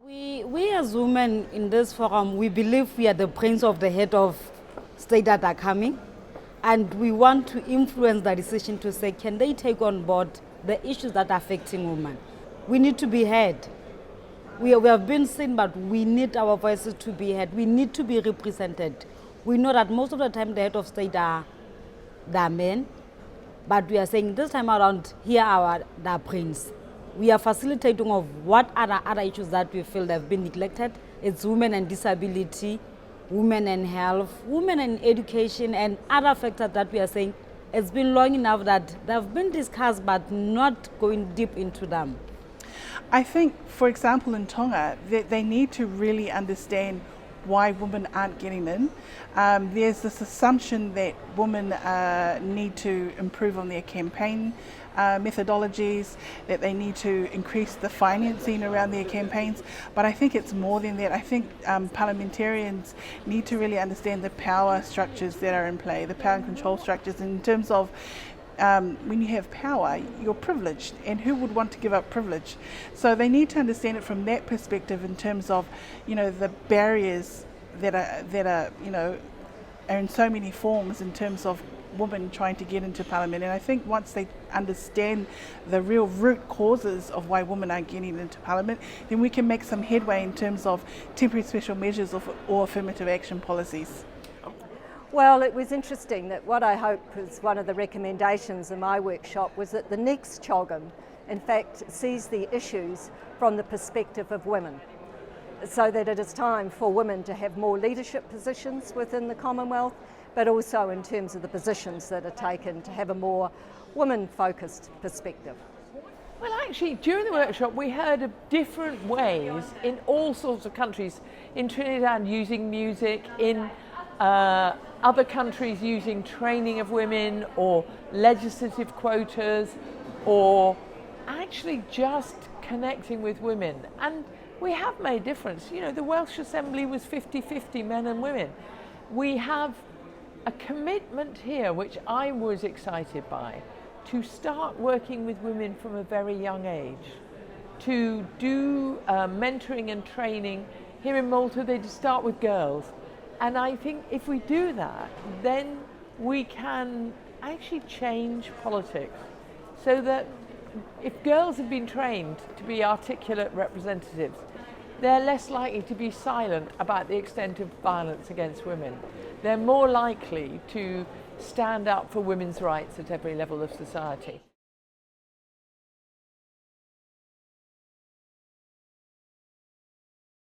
We as women in this forum, we believe we are the brains of the head of state that are coming, and we want to influence the decision to say, can they take on board the issues that are affecting women? We need to be heard. We have been seen, but we need our voices to be heard. We need to be represented. We know that most of the time the head of state are men, but we are saying this time around, here are the brains. We are facilitating of what are the other issues that we feel have been neglected. It's women and disability, women and health, women and education, and other factors that we are saying it's been long enough that they've been discussed but not going deep into them. I think, for example, in Tonga, they need to really understand why women aren't getting in. There's this assumption that women need to improve on their campaign methodologies, that they need to increase the financing around their campaigns, but I think it's more than that. I think parliamentarians need to really understand the power structures that are in play, the power and control structures in terms of when you have power, you're privileged, and who would want to give up privilege? So they need to understand it from that perspective in terms of, the barriers that are in so many forms in terms of women trying to get into parliament. And I think once they understand the real root causes of why women aren't getting into parliament, then we can make some headway in terms of temporary special measures or affirmative action policies. Well, it was interesting that what I hope was one of the recommendations in my workshop was that the next CHOGM, in fact, sees the issues from the perspective of women, so that it is time for women to have more leadership positions within the Commonwealth, but also in terms of the positions that are taken to have a more women-focused perspective. Well, actually, during the workshop, we heard of different ways in all sorts of countries. In Trinidad, using music, in other countries using training of women or legislative quotas, or actually just connecting with women. And we have made a difference. The Welsh Assembly was 50-50 men and women. We have a commitment here, which I was excited by, to start working with women from a very young age, to do mentoring and training. Here in Malta, they start with girls. And I think if we do that, then we can actually change politics, so that if girls have been trained to be articulate representatives, they're less likely to be silent about the extent of violence against women. They're more likely to stand up for women's rights at every level of society.